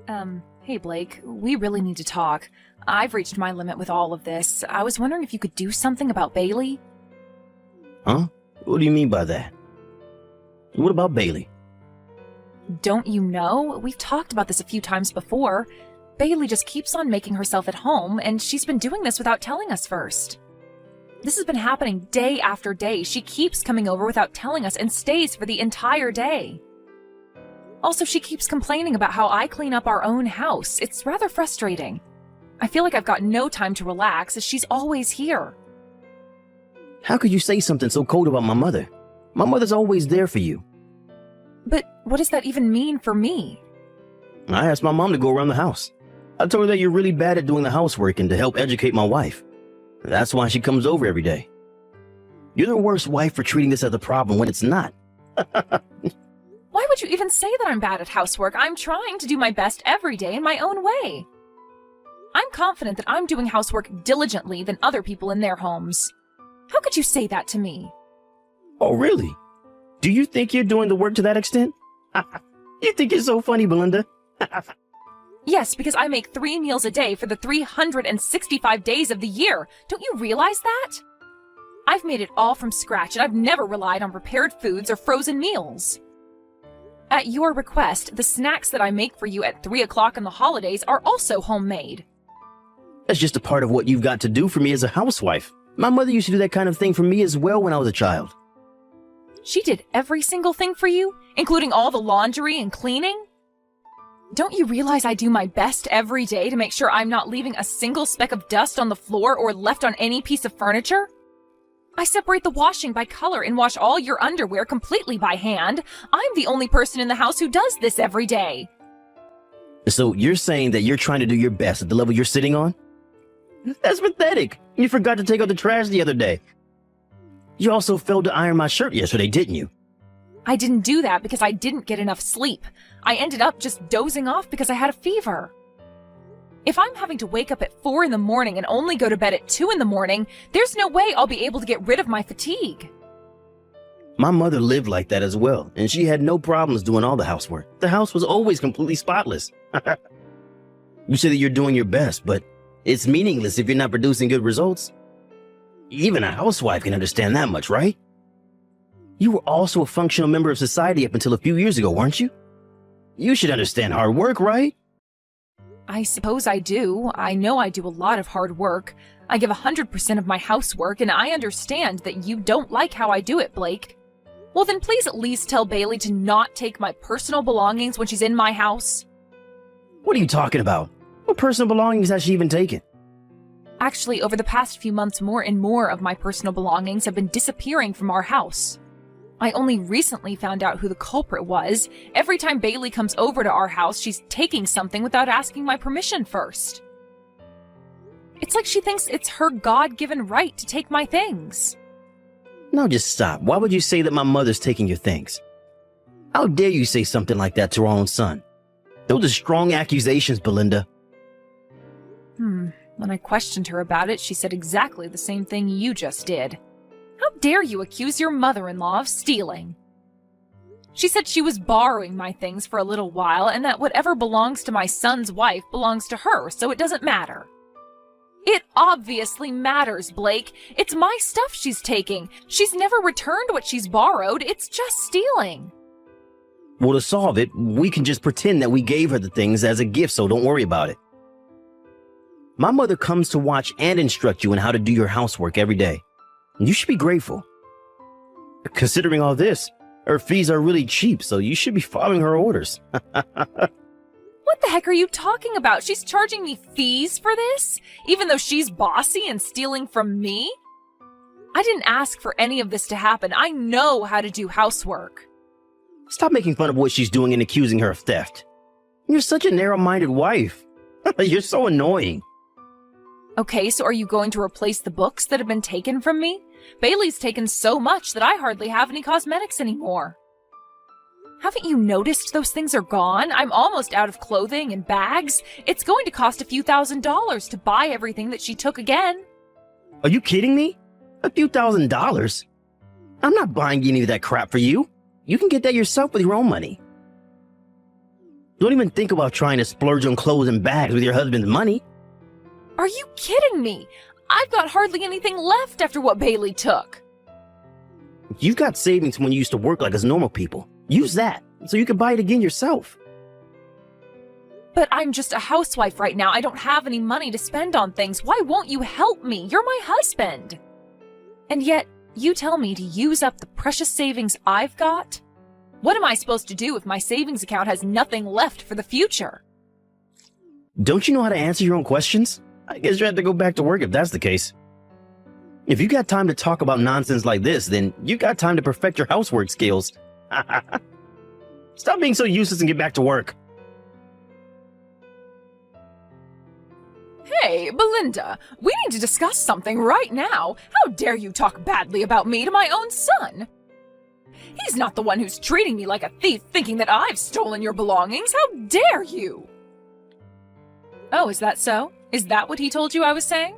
Hey Blake, we really need to talk. I've reached my limit with all of this. I was wondering if you could do something about Bailey? Huh? What do you mean by that? What about Bailey? Don't you know? We've talked about this a few times before. Bailey just keeps on making herself at home, and she's been doing this without telling us first. This has been happening day after day. She keeps coming over without telling us and stays for the entire day. Also, she keeps complaining about how I clean up our own house. It's rather frustrating. I feel like I've got no time to relax as she's always here. How could you say something so cold about my mother? My mother's always there for you. But what does that even mean for me? I asked my mom to go around the house. I told her that you're really bad at doing the housework and to help educate my wife. That's why she comes over every day. You're the worst wife for treating this as a problem when it's not. Why would you even say that I'm bad at housework? I'm trying to do my best every day in my own way. I'm confident that I'm doing housework diligently than other people in their homes. How could you say that to me? Oh, really? Do you think you're doing the work to that extent? You think you're so funny, Belinda? Yes, because I make 3 meals a day for the 365 days of the year. Don't you realize that? I've made it all from scratch, and I've never relied on prepared foods or frozen meals. At your request, the snacks that I make for you at 3 o'clock on the holidays are also homemade. That's just a part of what you've got to do for me as a housewife. My mother used to do that kind of thing for me as well when I was a child. She did every single thing for you, including all the laundry and cleaning? Don't you realize I do my best every day to make sure I'm not leaving a single speck of dust on the floor or left on any piece of furniture? I separate the washing by color and wash all your underwear completely by hand. I'm the only person in the house who does this every day. So you're saying that you're trying to do your best at the level you're sitting on? That's pathetic. You forgot to take out the trash the other day. You also failed to iron my shirt yesterday, didn't you? I didn't do that because I didn't get enough sleep. I ended up just dozing off because I had a fever. If I'm having to wake up at 4 in the morning and only go to bed at 2 in the morning, there's no way I'll be able to get rid of my fatigue. My mother lived like that as well, and she had no problems doing all the housework. The house was always completely spotless. You say that you're doing your best, but it's meaningless if you're not producing good results. Even a housewife can understand that much, right? You were also a functional member of society up until a few years ago, weren't you? You should understand hard work, right? I suppose I do. I know I do a lot of hard work. I give 100% of my housework, and I understand that you don't like how I do it, Blake. Well, then please at least tell Bailey to not take my personal belongings when she's in my house. What are you talking about? What personal belongings has she even taken? Actually, over the past few months, more and more of my personal belongings have been disappearing from our house. I only recently found out who the culprit was. Every time Bailey comes over to our house, she's taking something without asking my permission first. It's like she thinks it's her God-given right to take my things. No, just stop. Why would you say that my mother's taking your things? How dare you say something like that to our own son? Those are strong accusations, Belinda. When I questioned her about it, she said exactly the same thing you just did. How dare you accuse your mother-in-law of stealing? She said she was borrowing my things for a little while and that whatever belongs to my son's wife belongs to her, so it doesn't matter. It obviously matters, Blake. It's my stuff she's taking. She's never returned what she's borrowed. It's just stealing. Well, to solve it, we can just pretend that we gave her the things as a gift, so don't worry about it. My mother comes to watch and instruct you in how to do your housework every day. You should be grateful. Considering all this, her fees are really cheap, so you should be following her orders. What the heck are you talking about? She's charging me fees for this? Even though she's bossy and stealing from me? I didn't ask for any of this to happen. I know how to do housework. Stop making fun of what she's doing and accusing her of theft. You're such a narrow-minded wife. You're so annoying. Okay, so are you going to replace the books that have been taken from me? Bailey's taken so much that I hardly have any cosmetics anymore. Haven't you noticed those things are gone? I'm almost out of clothing and bags. It's going to cost a few $1,000s to buy everything that she took again. Are you kidding me? A few $1,000s? I'm not buying any of that crap for you. You can get that yourself with your own money. Don't even think about trying to splurge on clothes and bags with your husband's money. Are you kidding me? I've got hardly anything left after what Bailey took. You've got savings from when you used to work like us normal people. Use that so you can buy it again yourself. But I'm just a housewife right now. I don't have any money to spend on things. Why won't you help me? You're my husband. And yet, you tell me to use up the precious savings I've got? What am I supposed to do if my savings account has nothing left for the future? Don't you know how to answer your own questions? I guess you have to go back to work if that's the case. If you got time to talk about nonsense like this, then you got time to perfect your housework skills. Stop being so useless and get back to work. Hey, Belinda, we need to discuss something right now. How dare you talk badly about me to my own son? He's not the one who's treating me like a thief, thinking that I've stolen your belongings. How dare you? Oh, is that so? Is that what he told you I was saying?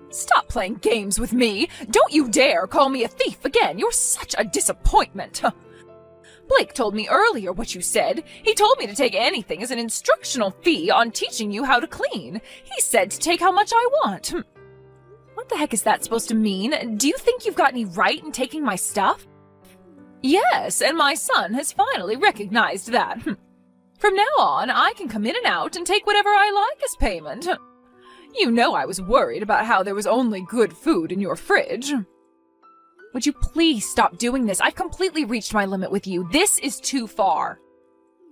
Stop playing games with me. Don't you dare call me a thief again. You're such a disappointment. Blake told me earlier what you said. He told me to take anything as an instructional fee on teaching you how to clean. He said to take how much I want. What the heck is that supposed to mean? Do you think you've got any right in taking my stuff? Yes, and my son has finally recognized that. From now on, I can come in and out and take whatever I like as payment. You know I was worried about how there was only good food in your fridge. Would you please stop doing this? I've completely reached my limit with you. This is too far.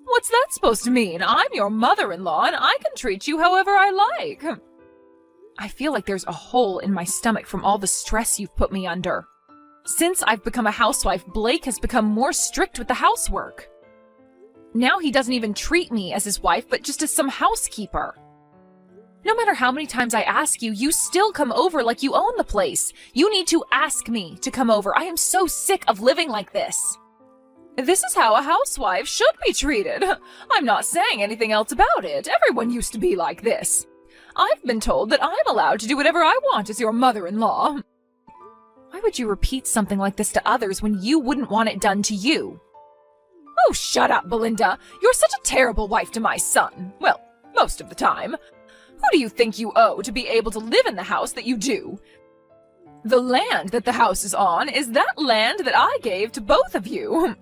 What's that supposed to mean? I'm your mother-in-law and I can treat you however I like. I feel like there's a hole in my stomach from all the stress you've put me under. Since I've become a housewife, Blake has become more strict with the housework. Now he doesn't even treat me as his wife, but just as some housekeeper. No matter how many times I ask you, you still come over like you own the place. You need to ask me to come over. I am so sick of living like this. This is how a housewife should be treated. I'm not saying anything else about it. Everyone used to be like this. I've been told that I'm allowed to do whatever I want as your mother-in-law. Why would you repeat something like this to others when you wouldn't want it done to you? Oh, shut up, Belinda. You're such a terrible wife to my son. Well, most of the time. Who do you think you owe to be able to live in the house that you do? The land that the house is on is that land that I gave to both of you.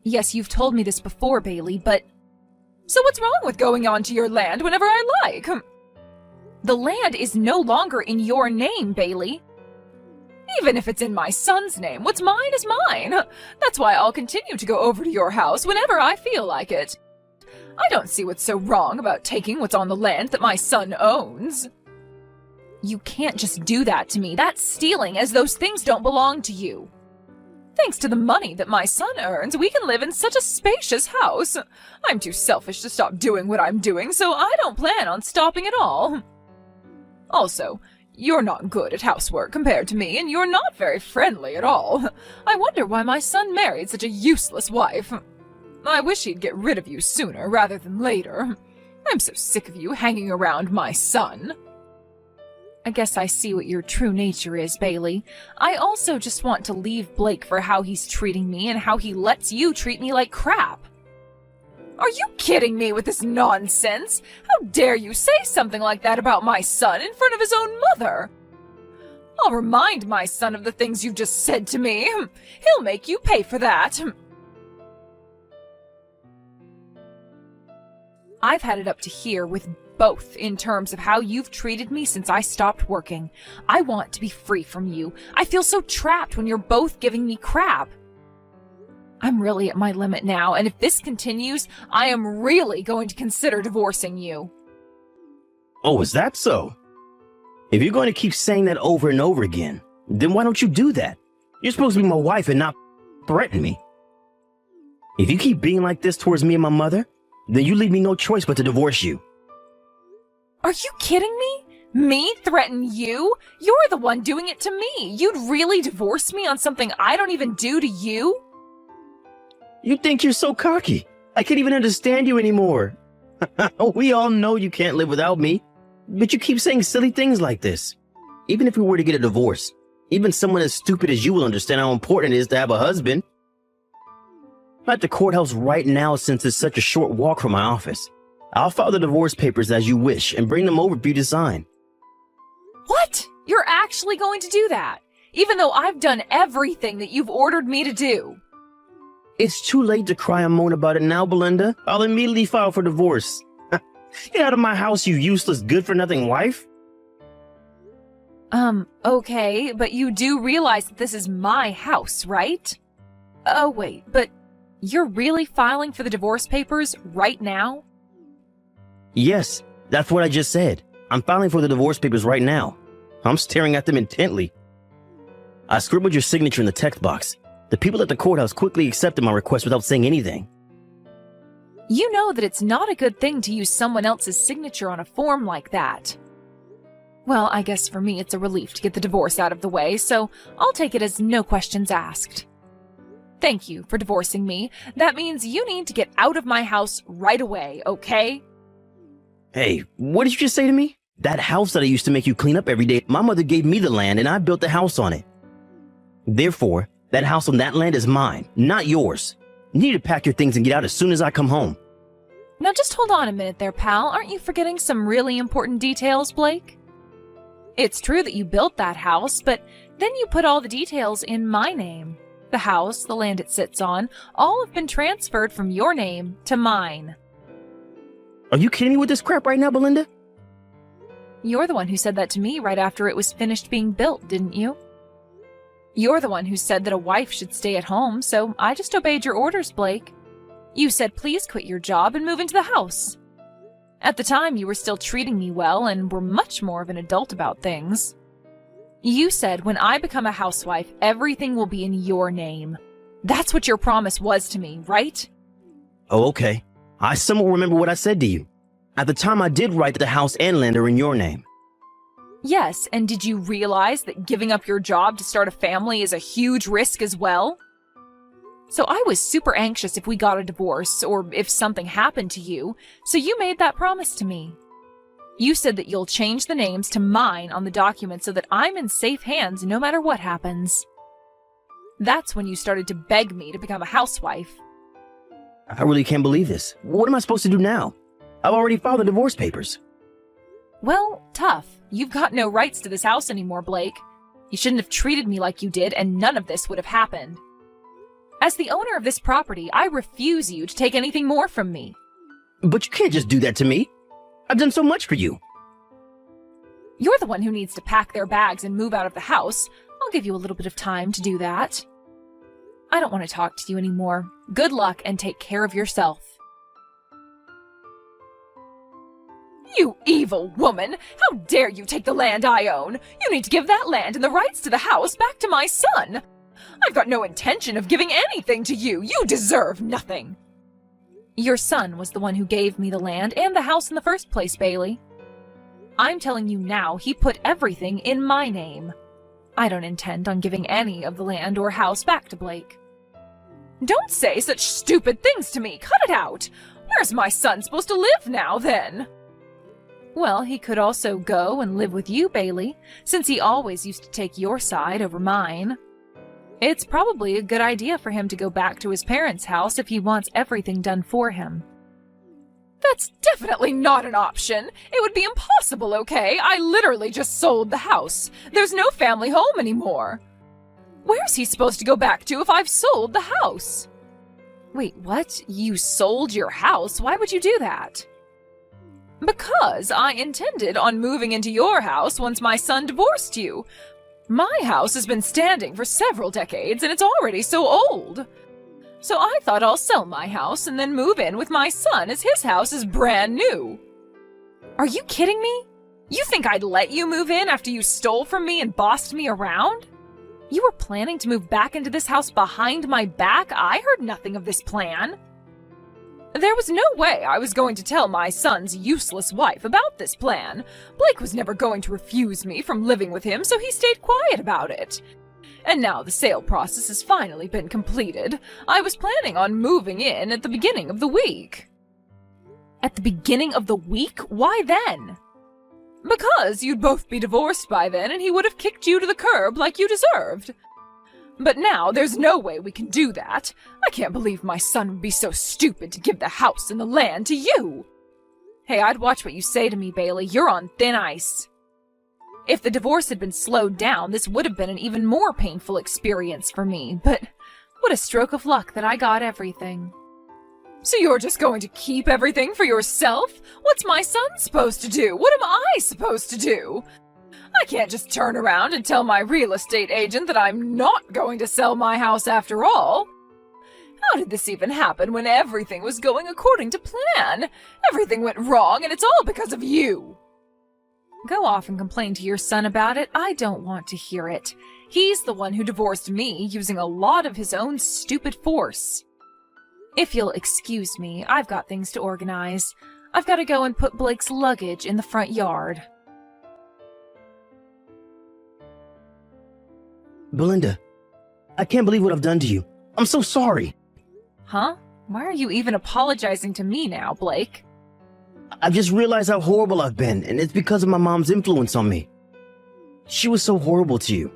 Yes, you've told me this before, Bailey, but... So what's wrong with going onto your land whenever I like? The land is no longer in your name, Bailey. Even if it's in my son's name, what's mine is mine. That's why I'll continue to go over to your house whenever I feel like it. I don't see what's so wrong about taking what's on the land that my son owns. You can't just do that to me. That's stealing, as those things don't belong to you. Thanks to the money that my son earns, we can live in such a spacious house. I'm too selfish to stop doing what I'm doing, so I don't plan on stopping at all. Also, you're not good at housework compared to me, and you're not very friendly at all. I wonder why my son married such a useless wife. I wish he'd get rid of you sooner rather than later. I'm so sick of you hanging around my son. I guess I see what your true nature is, Bailey. I also just want to leave Blake for how he's treating me and how he lets you treat me like crap. Are you kidding me with this nonsense? How dare you say something like that about my son in front of his own mother? I'll remind my son of the things you've just said to me. He'll make you pay for that. I've had it up to here with both in terms of how you've treated me since I stopped working. I want to be free from you. I feel so trapped when you're both giving me crap. I'm really at my limit now, and if this continues, I am really going to consider divorcing you. Oh, is that so? If you're going to keep saying that over and over again, then why don't you do that? You're supposed to be my wife and not threaten me. If you keep being like this towards me and my mother, then you leave me no choice but to divorce you. Are you kidding me? Me threaten you? You're the one doing it to me. You'd really divorce me on something I don't even do to you? You think you're so cocky. I can't even understand you anymore. We all know you can't live without me, but you keep saying silly things like this. Even if we were to get a divorce, even someone as stupid as you will understand how important it is to have a husband. I'm at the courthouse right now since it's such a short walk from my office. I'll file the divorce papers as you wish and bring them over for you to sign. What? You're actually going to do that? Even though I've done everything that you've ordered me to do? It's too late to cry and moan about it now, Belinda. I'll immediately file for divorce. Get out of my house, you useless, good-for-nothing wife. Okay, but you do realize that this is my house, right? Oh, wait, but you're really filing for the divorce papers right now? Yes, that's what I just said. I'm filing for the divorce papers right now. I'm staring at them intently. I scribbled your signature in the text box. The people at the courthouse quickly accepted my request without saying anything. You know that it's not a good thing to use someone else's signature on a form like that. Well, I guess for me it's a relief to get the divorce out of the way, so I'll take it as no questions asked. Thank you for divorcing me. That means you need to get out of my house right away, okay? Hey, what did you just say to me? That house that I used to make you clean up every day, my mother gave me the land and I built the house on it. Therefore, that house on that land is mine, not yours. You need to pack your things and get out as soon as I come home. Now just hold on a minute there, pal. Aren't you forgetting some really important details, Blake? It's true that you built that house, but then you put all the details in my name. The house, the land it sits on, all have been transferred from your name to mine. Are you kidding me with this crap right now, Belinda? You're the one who said that to me right after it was finished being built, didn't you? You're the one who said that a wife should stay at home, so I just obeyed your orders, Blake. You said please quit your job and move into the house. At the time, you were still treating me well and were much more of an adult about things. You said when I become a housewife, everything will be in your name. That's what your promise was to me, right? Oh, okay. I somewhat remember what I said to you. At the time, I did write that the house and land are in your name. Yes, and did you realize that giving up your job to start a family is a huge risk as well? So I was super anxious if we got a divorce or if something happened to you, so you made that promise to me. You said that you'll change the names to mine on the document so that I'm in safe hands no matter what happens. That's when you started to beg me to become a housewife. I really can't believe this. What am I supposed to do now? I've already filed the divorce papers. Well, tough. You've got no rights to this house anymore, Blake. You shouldn't have treated me like you did, and none of this would have happened. As the owner of this property, I refuse you to take anything more from me. But you can't just do that to me. I've done so much for you. You're the one who needs to pack their bags and move out of the house. I'll give you a little bit of time to do that. I don't want to talk to you anymore. Good luck and take care of yourself. You evil woman! How dare you take the land I own? You need to give that land and the rights to the house back to my son. I've got no intention of giving anything to you. You deserve nothing. Your son was the one who gave me the land and the house in the first place, Bailey. I'm telling you now, he put everything in my name. I don't intend on giving any of the land or house back to Blake. Don't say such stupid things to me. Cut it out. Where's my son supposed to live now, then? Well, he could also go and live with you, Bailey, since he always used to take your side over mine. It's probably a good idea for him to go back to his parents' house if he wants everything done for him. That's definitely not an option. It would be impossible, okay? I literally just sold the house. There's no family home anymore. Where's he supposed to go back to if I've sold the house? Wait, what? You sold your house? Why would you do that? Because I intended on moving into your house once my son divorced you. My house has been standing for several decades and it's already so old. So I thought I'll sell my house and then move in with my son as his house is brand new. Are you kidding me? You think I'd let you move in after you stole from me and bossed me around? You were planning to move back into this house behind my back? I heard nothing of this plan. There was no way I was going to tell my son's useless wife about this plan. Blake was never going to refuse me from living with him, so he stayed quiet about it. And now the sale process has finally been completed. I was planning on moving in at the beginning of the week. At the beginning of the week? Why then? Because you'd both be divorced by then and he would have kicked you to the curb like you deserved. But now there's no way we can do that. I can't believe my son would be so stupid to give the house and the land to you. Hey, I'd watch what you say to me, Bailey. You're on thin ice. If the divorce had been slowed down, this would have been an even more painful experience for me, but what a stroke of luck that I got everything. So you're just going to keep everything for yourself? What's my son supposed to do? What am I supposed to do? I can't just turn around and tell my real estate agent that I'm not going to sell my house after all. How did this even happen when everything was going according to plan? Everything went wrong and it's all because of you. Go off and complain to your son about it. I don't want to hear it. He's the one who divorced me using a lot of his own stupid force. If you'll excuse me, I've got things to organize. I've got to go and put Blake's luggage in the front yard. Belinda, I can't believe what I've done to you. I'm so sorry. Huh? Why are you even apologizing to me now, Blake? I've just realized how horrible I've been, and it's because of my mom's influence on me. She was so horrible to you,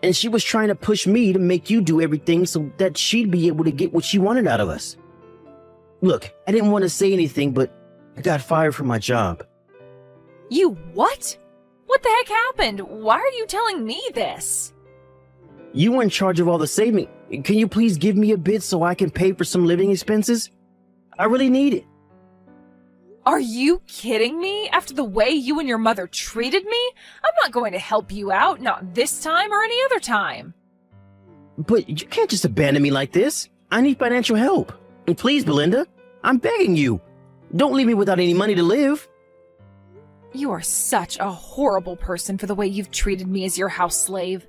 and she was trying to push me to make you do everything so that she'd be able to get what she wanted out of us. Look, I didn't want to say anything, but I got fired from my job. You what? What the heck happened? Why are you telling me this? You were in charge of all the saving. Can you please give me a bit so I can pay for some living expenses? I really need it. Are you kidding me? After the way you and your mother treated me? I'm not going to help you out, not this time or any other time. But you can't just abandon me like this. I need financial help. And please, Belinda, I'm begging you. Don't leave me without any money to live. You are such a horrible person for the way you've treated me as your house slave.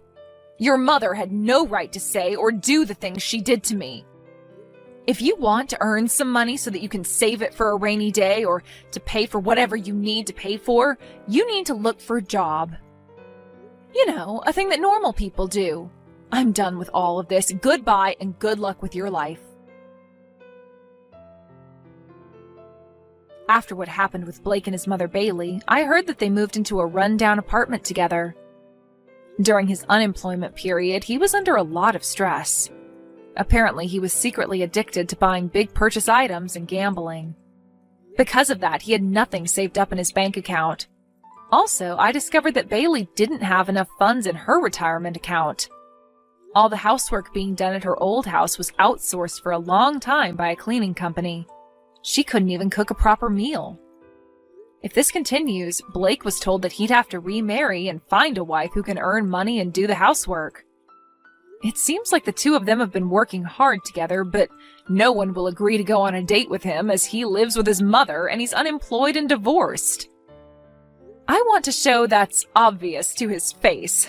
Your mother had no right to say or do the things she did to me. If you want to earn some money so that you can save it for a rainy day or to pay for whatever you need to pay for, you need to look for a job. You know, a thing that normal people do. I'm done with all of this. Goodbye and good luck with your life. After what happened with Blake and his mother Bailey, I heard that they moved into a rundown apartment together. During his unemployment period, he was under a lot of stress. Apparently, he was secretly addicted to buying big purchase items and gambling. Because of that, he had nothing saved up in his bank account. Also, I discovered that Bailey didn't have enough funds in her retirement account. All the housework being done at her old house was outsourced for a long time by a cleaning company. She couldn't even cook a proper meal. If this continues, Blake was told that he'd have to remarry and find a wife who can earn money and do the housework. It seems like the two of them have been working hard together, but no one will agree to go on a date with him as he lives with his mother and he's unemployed and divorced. I want to show that's obvious to his face.